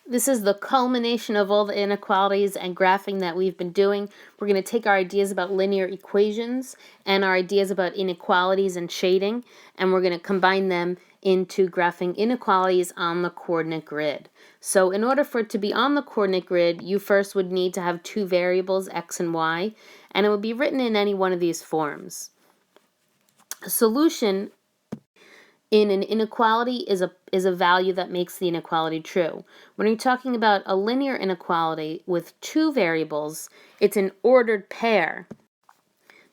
This is the culmination of all the inequalities and graphing that we've been doing. We're going to take our ideas about linear equations and our ideas about inequalities and shading, and we're going to combine them into graphing inequalities on the coordinate grid. So in order for it to be on the coordinate grid, you first would need to have two variables, x and y, and it would be written in any one of these forms. A solution in an inequality is a value that makes the inequality true. When you're talking about a linear inequality with two variables, it's an ordered pair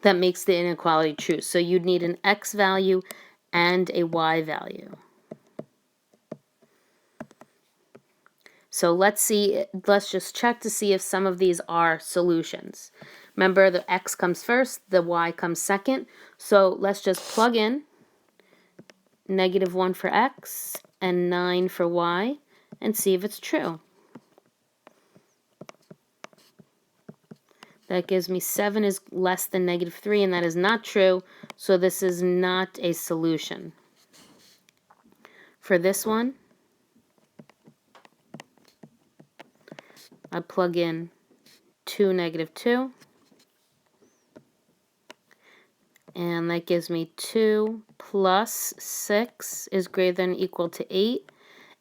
that makes the inequality true. So you'd need an x value and a y value. So let's just check to see if some of these are solutions. Remember, the x comes first, the y comes second. So let's just plug in -1 for x and 9 for y and see if it's true. That gives me 7 is less than -3, and that is not true, so this is not a solution. For this one, I plug in 2, -2, and that gives me 2 plus 6 is greater than or equal to 8,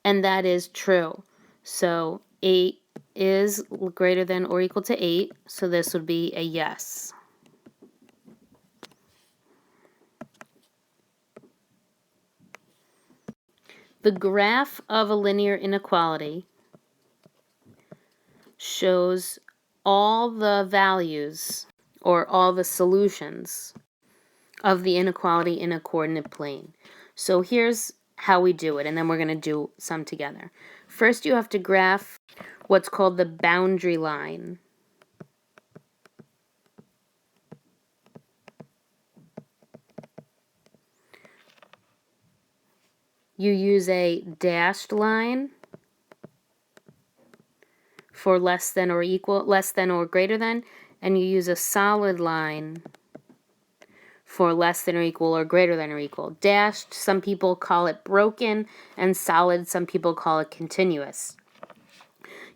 and that is true. So 8 is greater than or equal to 8, so this would be a yes. The graph of a linear inequality shows all the values or all the solutions of the inequality in a coordinate plane. So here's how we do it, and then we're going to do some together. First, you have to graph what's called the boundary line. You use a dashed line for less than or greater than, and you use a solid line for less than or equal or greater than or equal. Dashed, some people call it broken, and solid, some people call it continuous.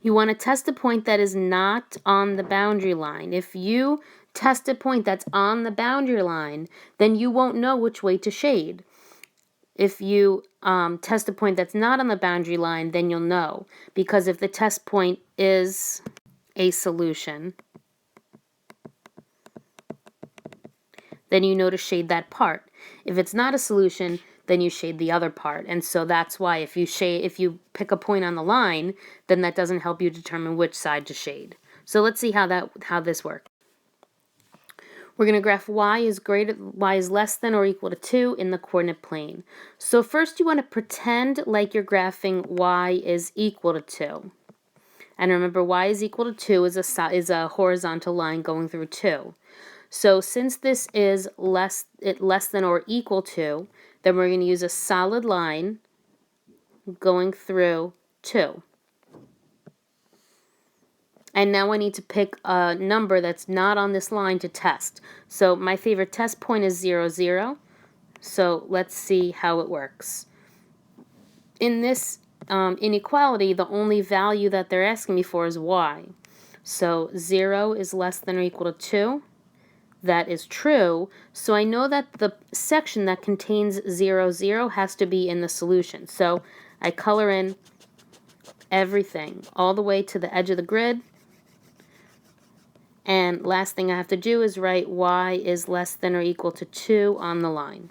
You want to test a point that is not on the boundary line. If you test a point that's on the boundary line, then you won't know which way to shade. If you test a point that's not on the boundary line, then you'll know, because if the test point is a solution, then you know to shade that part. If it's not a solution, then you shade the other part. And so that's why if you pick a point on the line, then that doesn't help you determine which side to shade. So let's see how this works. We're going to graph y is less than or equal to 2 in the coordinate plane. So first you want to pretend like you're graphing y is equal to 2. And remember, y is equal to 2 is a horizontal line going through 2. So since this is less than or equal to, then we're going to use a solid line going through 2. And now I need to pick a number that's not on this line to test. So my favorite test point is 0, 0. So let's see how it works. In this inequality, the only value that they're asking me for is y. So 0 is less than or equal to 2. That is true, so I know that the section that contains 0, 0 has to be in the solution. So I color in everything all the way to the edge of the grid, and last thing I have to do is write y is less than or equal to 2 on the line.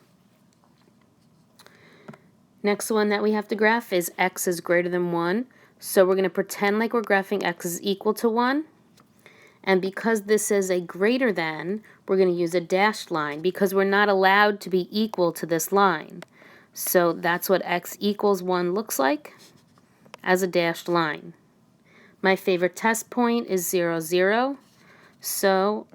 Next one that we have to graph is x is greater than 1, so we're going to pretend like we're graphing x is equal to 1. And because this is a greater than, we're going to use a dashed line because we're not allowed to be equal to this line. So that's what x equals 1 looks like, as a dashed line. My favorite test point is 0, 0. So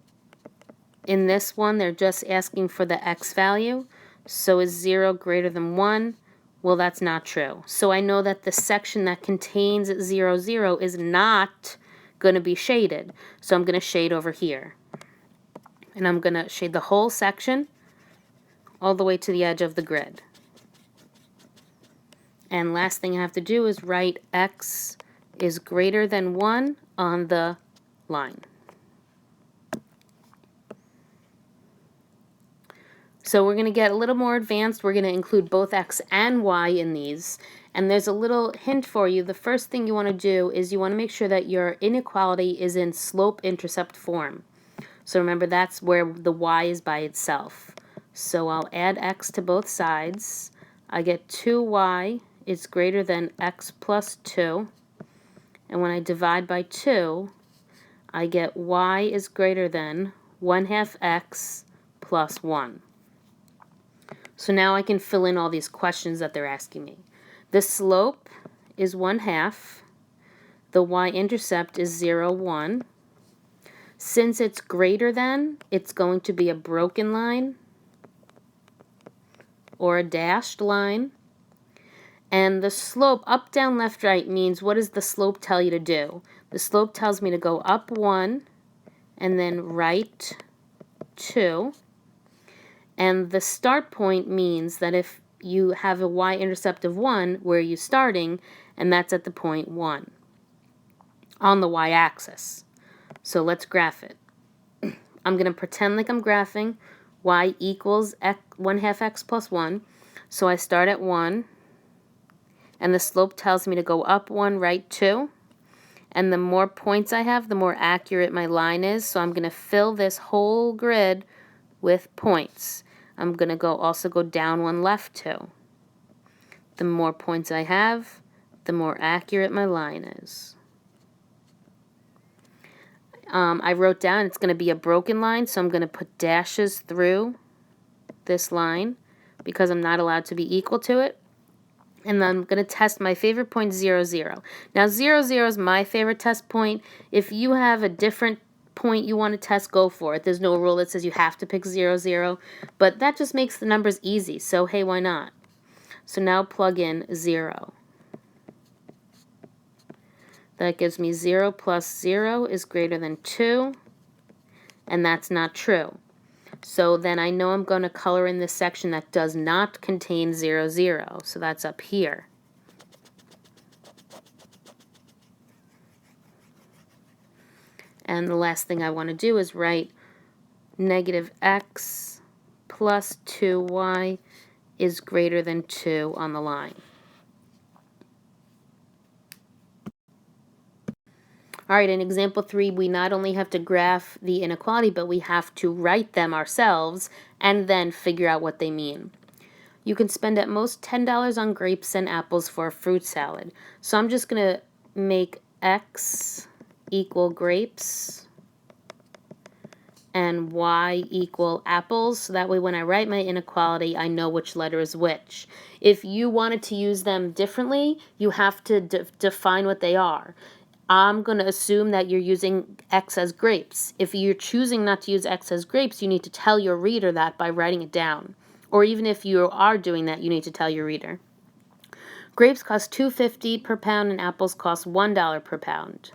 in this one, they're just asking for the x value. So is 0 greater than 1? Well, that's not true. So I know that the section that contains 0, 0 is not going to be shaded. So I'm going to shade over here. And I'm going to shade the whole section all the way to the edge of the grid. And last thing I have to do is write x is greater than 1 on the line. So we're going to get a little more advanced. We're going to include both x and y in these. And there's a little hint for you. The first thing you want to do is you want to make sure that your inequality is in slope-intercept form. So remember, that's where the y is by itself. So I'll add x to both sides. I get 2y is greater than x plus 2. And when I divide by 2, I get y is greater than 1/2 x plus 1. So now I can fill in all these questions that they're asking me. The slope is 1/2. The y-intercept is 0, 1. Since it's greater than, it's going to be a broken line or a dashed line. And the slope, up, down, left, right, means what does the slope tell you to do? The slope tells me to go up 1 and then right 2. And the start point means that if you have a y-intercept of 1, where are you starting? And that's at the point 1 on the y-axis. So let's graph it. I'm going to pretend like I'm graphing y equals 1/2 x plus 1. So I start at 1, and the slope tells me to go up 1, right 2. And the more points I have, the more accurate my line is. So I'm going to fill this whole grid with points. I'm going to also go down 1, left 2. The more points I have, the more accurate my line is. I wrote down it's going to be a broken line, so I'm going to put dashes through this line because I'm not allowed to be equal to it. And then I'm going to test my favorite point, 0, 0. Now, 0, 0 is my favorite test point. If you have a different point you want to test, go for it. There's no rule that says you have to pick 0, 0, but that just makes the numbers easy, so hey, why not? So now plug in 0. That gives me 0 plus 0 is greater than 2, and that's not true. So then I know I'm going to color in this section that does not contain 0, 0, so that's up here. And the last thing I want to do is write negative x plus 2y is greater than 2 on the line. All right, in example 3, we not only have to graph the inequality, but we have to write them ourselves and then figure out what they mean. You can spend at most $10 on grapes and apples for a fruit salad. So I'm just going to make x equal grapes and y equal apples, so that way when I write my inequality, I know which letter is which. If you wanted to use them differently, you have to define what they are. I'm going to assume that you're using x as grapes. If you're choosing not to use x as grapes, you need to tell your reader that by writing it down. Or even if you are doing that, you need to tell your reader. Grapes cost $2.50 per pound and apples cost $1 per pound.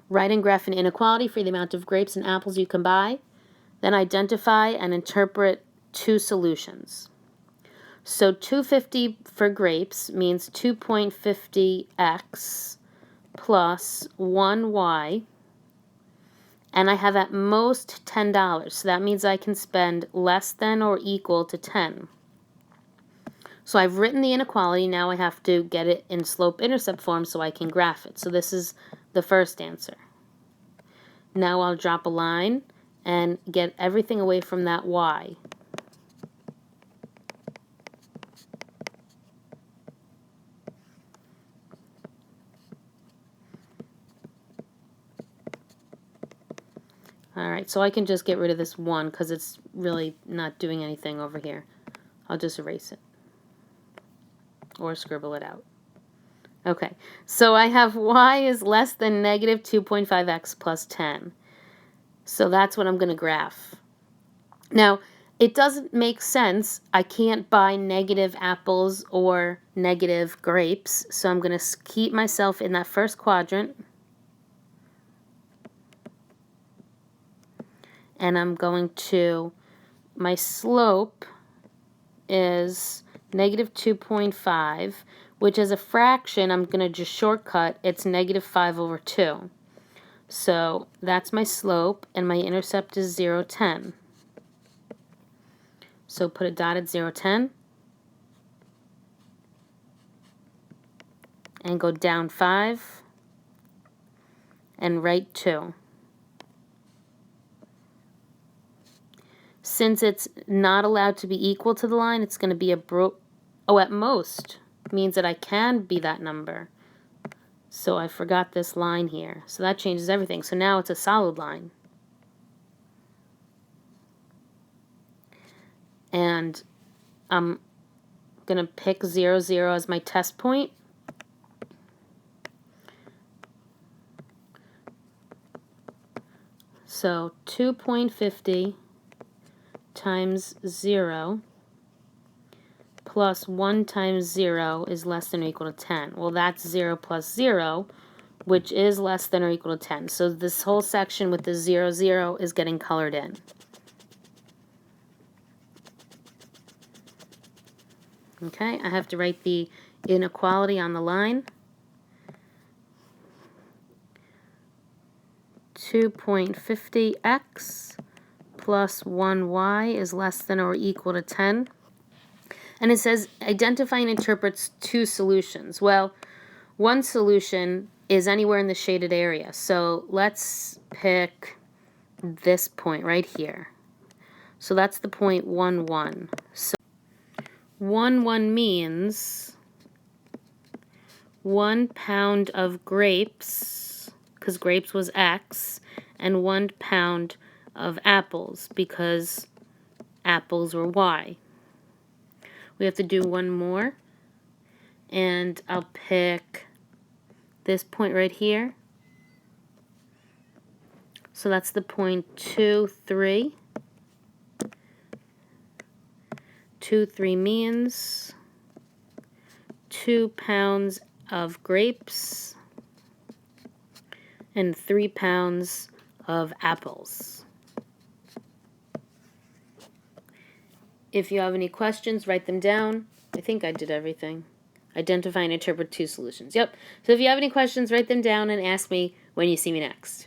Write and graph an inequality for the amount of grapes and apples you can buy. Then identify and interpret two solutions. So $2.50 for grapes means 2.50x plus 1y, and I have at most $10, so that means I can spend less than or equal to 10. So I've written the inequality, now I have to get it in slope-intercept form so I can graph it. So this is the first answer. Now I'll drop a line and get everything away from that y. Alright, so I can just get rid of this 1 because it's really not doing anything over here. I'll just erase it. Or scribble it out. Okay, so I have y is less than negative 2.5x plus 10. So that's what I'm going to graph. Now, it doesn't make sense. I can't buy negative apples or negative grapes, so I'm going to keep myself in that first quadrant. And I'm going to, my slope is negative 2.5, which as a fraction, I'm going to just shortcut, it's -5/2. So that's my slope, and my intercept is 0, 10. So put a dot at 0, 10, and go down 5, and right 2. Since it's not allowed to be equal to the line, it's going to be at most means that I can be that number. So I forgot this line here. So that changes everything. So now it's a solid line. And I'm going to pick 0, 0 as my test point. So 2.50 times 0 plus 1 times 0 is less than or equal to 10. Well, that's 0 plus 0, which is less than or equal to 10. So this whole section with the 0, 0 is getting colored in. Okay, I have to write the inequality on the line. 2.50x plus 1y is less than or equal to 10. And it says identify and interpret two solutions. Well, one solution is anywhere in the shaded area. So let's pick this point right here. So that's the point 1, 1. So 1, 1 means 1 pound of grapes, because grapes was X, and 1 pound of apples, because apples were Y. We have to do one more, and I'll pick this point right here. So that's the point 2, 3. 2, 3 means 2 pounds of grapes and 3 pounds of apples. If you have any questions, write them down. I think I did everything. Identify and interpret two solutions. Yep. So if you have any questions, write them down and ask me when you see me next.